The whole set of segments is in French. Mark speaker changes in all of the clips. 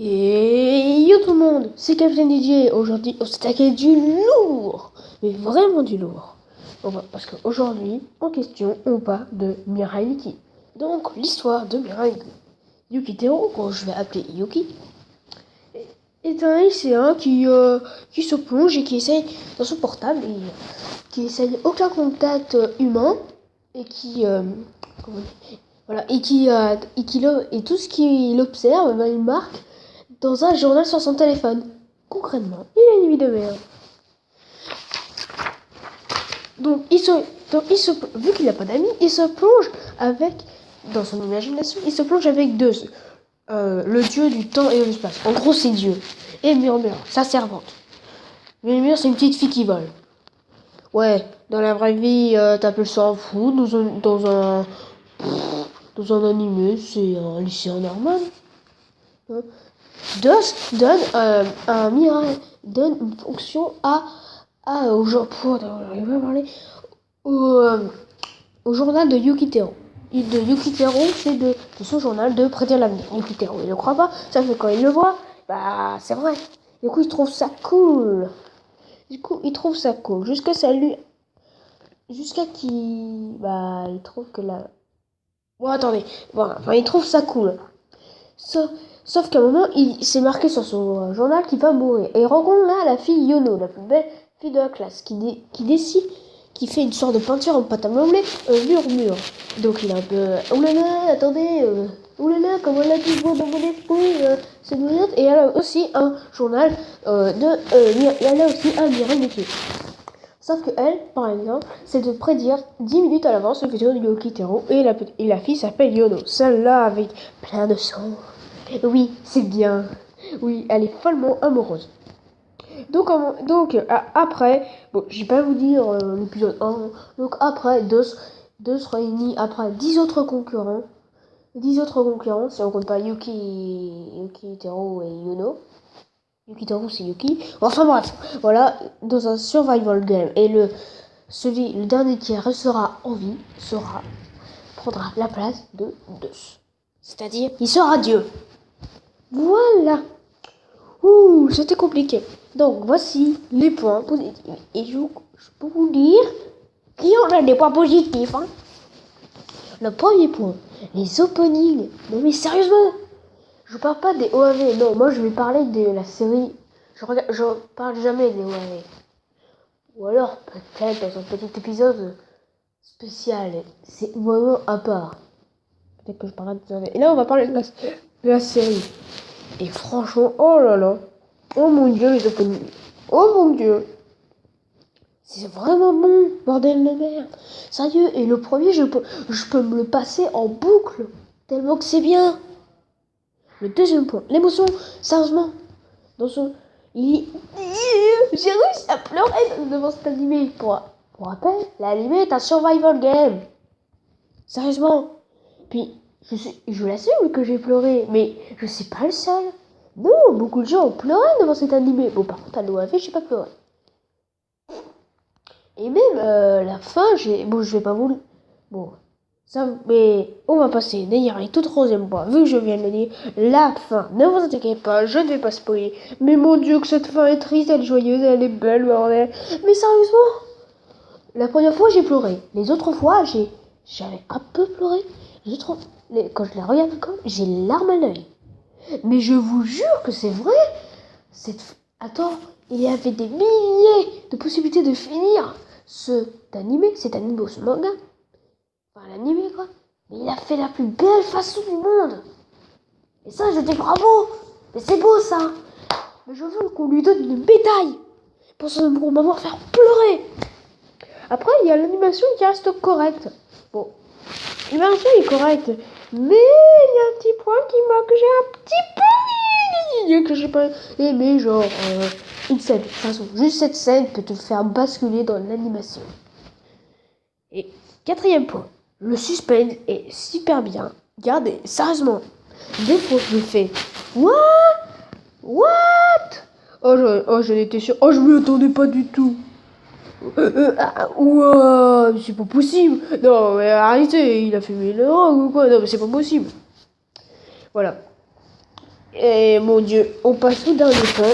Speaker 1: Et yo tout le monde, c'est Captain DJ. Aujourd'hui, on s'est attaqué du lourd, mais vraiment du lourd. Parce qu'aujourd'hui, en question, on parle de Mirai Nikki. Donc, l'histoire de Mirai Nikki. Yukiteru, que je vais appeler Yuki, est un lycéen qui se plonge et qui essaye dans son portable et qui essaye aucun contact humain et qui voilà et tout ce qu'il observe, il marque dans un journal sur son téléphone. Concrètement, il a une vie de merde. Donc, vu qu'il n'a pas d'amis, il se plonge dans son imagination, il se plonge avec le dieu du temps et de l'espace. En gros, c'est Dieu. Et Murmure, sa servante. Murmure, c'est une petite fille qui vole. Ouais, dans la vraie vie, t'appelles ça un fou. Dans un animé, c'est un lycéen normal. DOS donne une fonction au journal de Yukiteru. C'est de son journal de prédire l'avenir. Yukiteru, il ne croit pas, ça fait quand il le voit, bah c'est vrai. Du coup, il trouve ça cool. Jusqu'à qu'il il trouve que la... Bon, attendez. Voilà, il trouve ça cool. Sauf qu'à un moment, il s'est marqué sur son journal qu'il va mourir. Et il rencontre là la fille Yono, la plus belle fille de la classe, qui fait une sorte de peinture en pâte à modeler, Murmure. Donc il est un peu... Oulala, attendez, oulala, comment elle a dit bon dans mon esprit, c'est brillante. Et elle a aussi un journal elle a aussi un Mirai Nikki. Sauf que elle, par exemple, c'est de prédire 10 minutes à l'avance le futur de Yukiteru et la fille s'appelle Yono. Celle-là avec plein de sang. Oui, c'est bien. Oui, elle est follement amoureuse. Donc après, bon, je vais pas vous dire l'épisode 1. Donc après, deux se réunit après 10 autres concurrents. 10 autres concurrents, si on compte pas Yukiteru et Yono. Yukiteru, c'est Yuki. Enfin bref, voilà, dans un survival game. Et le dernier qui restera en vie prendra la place de Deus. C'est-à-dire, il sera Dieu. Voilà. Ouh, c'était compliqué. Donc, voici les points positifs. Et je peux vous dire qu'il y en a des points positifs. Hein. Le premier point, les openings. Non mais sérieusement, je parle pas des OAV. Non, moi je vais parler de la série. Je parle jamais des OAV. Ou alors, peut-être dans un petit épisode spécial. C'est vraiment à part. Peut-être que je parlerai des OAV. Et là, on va parler de la série. Et franchement, oh là là. Oh mon dieu, les openings. Oh mon dieu. C'est vraiment bon, bordel de merde. Sérieux, et le premier, je peux me le passer en boucle. Tellement que c'est bien. Le deuxième point, l'émotion, sérieusement. J'ai réussi à pleurer devant cet animé. Pour rappel, l'animé est un survival game. Sérieusement. Puis, je l'assume que j'ai pleuré, mais je suis pas le seul. Non, beaucoup de gens ont pleuré devant cet animé. Bon, par contre, à l'OAV, j'ai pas pleuré. Et même la fin, je vais pas vous le... Bon, ça, mais on va passer d'ailleurs tout troisième point. Vu que je viens de le dire, la fin, ne vous inquiétez pas, je ne vais pas spoiler. Mais mon dieu, que cette fin est triste, elle est joyeuse, elle est belle, bordel. Mais sérieusement, la première fois, j'ai pleuré. Les autres fois, j'avais un peu pleuré. Quand je la regarde encore, j'ai les larmes à l'œil. Mais je vous jure que c'est vrai. Attends, il y avait des milliers de possibilités de finir cet animé ou ce manga. Enfin, l'animé, quoi. Mais il a fait la plus belle façon du monde. Et ça, je dis bravo. Mais c'est beau, ça. Mais je veux qu'on lui donne une médaille pour m'avoir fait pleurer. Après, il y a l'animation qui reste correcte. Bon, l'animation est correcte. Mais il y a un petit point qui m'a que j'ai un petit peu que j'ai pas aimé, genre une scène. De toute façon, juste cette scène peut te faire basculer dans l'animation. Et quatrième point, le suspense est super bien gardé. Sérieusement, des fois je fais What? J'en étais sûr. Oh, je m'y attendais pas du tout. C'est pas possible. Non, mais arrêtez, il a fait 1000 € ou quoi? Non, mais c'est pas possible. Voilà. Et mon Dieu, on passe tout d'un point.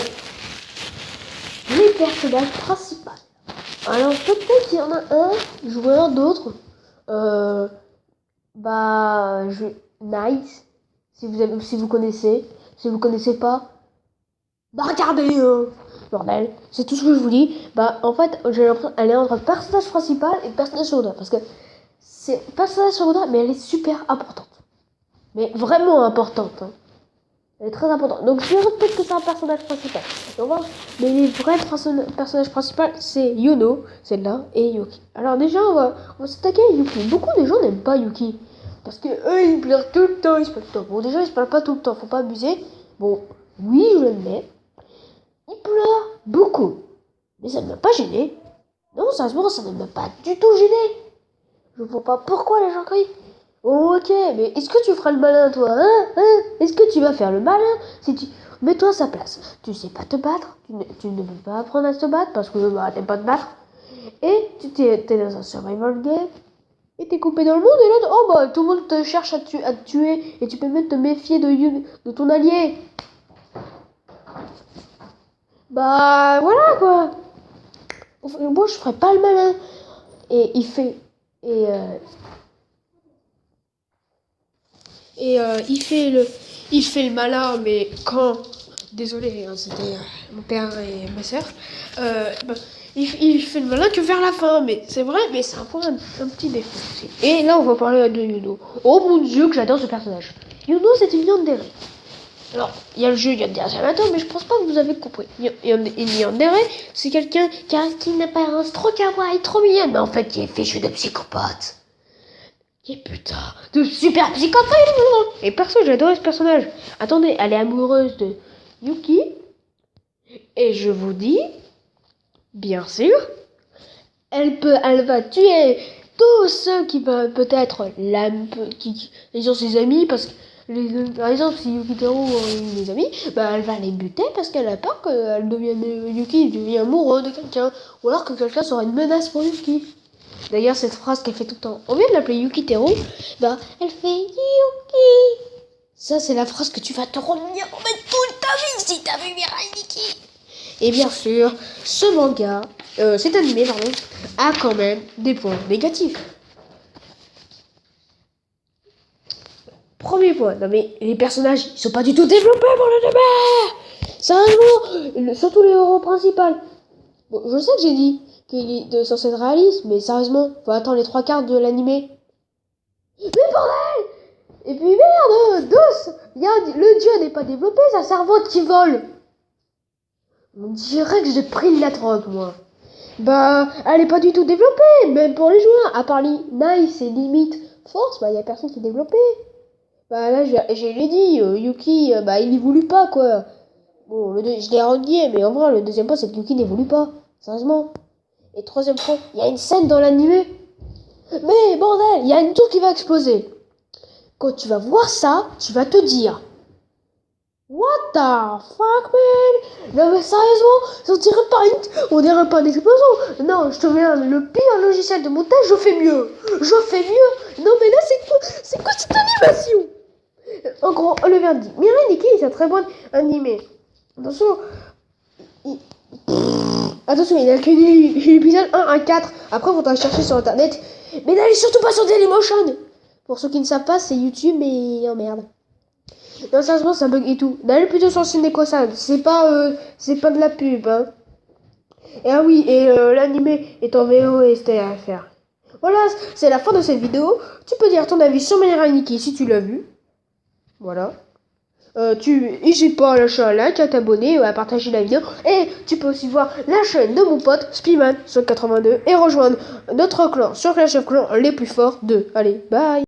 Speaker 1: Les personnages principaux. Alors peut-être qu'il y en a un joueur, d'autres. Nice. Si vous connaissez. Si vous connaissez pas, bah regardez, bordel. C'est tout ce que je vous dis. Bah en fait, j'ai l'impression qu'elle est entre personnage principal et personnage secondaire. Parce que c'est personnage secondaire, mais elle est super importante. Mais vraiment importante. Hein. Elle est très importante. Donc je dirais peut-être que c'est un personnage principal. Mais les vrais personnages principaux, c'est Yuno, celle-là, et Yuki. Alors déjà, on va s'attaquer à Yuki. Beaucoup de gens n'aiment pas Yuki. Parce que eux, ils pleurent tout le temps, ils se parlent tout le temps. Bon, déjà, ils se parlent pas tout le temps, faut pas abuser. Bon, oui, je l'admets. Il pleure beaucoup. Mais ça ne m'a pas gêné. Non, sérieusement, ça ne m'a pas du tout gêné. Je vois pas pourquoi les gens crient. Oh, ok, mais est-ce que tu feras le malin, toi, hein? Est-ce que tu vas faire le malin? Si tu... Mets-toi à sa place. Tu sais pas te battre. Tu ne peux pas apprendre à te battre parce que t'aimes pas te battre. Et tu t'es dans un survival game. Et t'es coupé dans le monde. Et là, oh bah, tout le monde te cherche à te tuer. Et tu peux même te méfier de ton allié. Bah, voilà, quoi. Moi, je ferais pas le malin. Et il fait... il fait le malin, mais quand, désolé, hein, c'était mon père et ma soeur, il fait le malin que vers la fin, mais c'est vrai, mais c'est un petit défaut aussi. Et là, on va parler de Yuno. Oh mon Dieu, que j'adore ce personnage. Yuno, c'est une yandere. Alors, il y a le jeu Yandere Amateur, mais je pense pas que vous avez compris. Yandere, c'est quelqu'un qui n'a pas un trop kawaii, trop mignon, mais en fait, qui est fichu de psychopathe. Et putain, de super psychopathe. Et perso, j'adore ce personnage. Attendez, elle est amoureuse de Yuki. Et je vous dis, bien sûr, elle va tuer tous ceux qui peuvent peut-être qui sont ses amis, parce que par exemple, si Yuki Taro a des amis, bah elle va les buter parce qu'elle a peur que Yuki devienne amoureux de quelqu'un, ou alors que quelqu'un sera une menace pour Yuki. D'ailleurs, cette phrase qu'elle fait tout le temps, au lieu de l'appeler Yuki Taro, bah, elle fait Yuki. Ça, c'est la phrase que tu vas te retenir en fait toute ta vie si t'as vu Mirai Nikki. Et bien sûr, ce manga, cet animé, pardon, a quand même des points négatifs. Premier point, non mais les personnages, ils sont pas du tout développés pour le débat. Sérieusement, surtout les héros principaux. Bon, je sais que j'ai dit qu'il est censé être réaliste, mais sérieusement, faut attendre les 3/4 de l'animé. Mais bordel! Et puis merde, Dos, le dieu n'est pas développé, sa servante qui vole. On dirait que j'ai pris de la drogue, moi. Bah, elle est pas du tout développée, même pour les joueurs. À part Nice et limite Force, bah y a personne qui est développé. Bah là, je l'ai dit, Yuki, bah il n'évolue pas, quoi. Bon, je l'ai renié, mais en vrai, le deuxième point, c'est que Yuki n'évolue pas. Sérieusement. Et troisième point, il y a une scène dans l'animé. Mais bordel, il y a une tour qui va exploser. Quand tu vas voir ça, tu vas te dire, what the fuck, man? Non mais sérieusement, on dirait pas une explosion. Non, je te mets le pire logiciel de montage, je fais mieux. Non mais là, c'est quoi cette animation? En gros, on le verdict. Mirai Nikki, c'est un très bon animé. Attention, il a que l'épisode 1 à 4. Après, il faudra chercher sur internet. Mais n'allez surtout pas sur Dailymotion. Pour ceux qui ne savent pas, c'est YouTube, mais oh merde. Non, sérieusement, ça bug et tout. N'allez plutôt sur Ciné-Kosan. C'est pas de la pub, hein. Et ah oui, et l'animé est en VO et c'était à faire. Voilà, c'est la fin de cette vidéo. Tu peux dire ton avis sur Mirai Nikki si tu l'as vu. Voilà. N'hésite pas à lâcher un like, à t'abonner, à partager la vidéo. Et tu peux aussi voir la chaîne de mon pote Spiman182 et rejoindre notre clan sur Clash of Clans les plus forts 2. Allez, bye.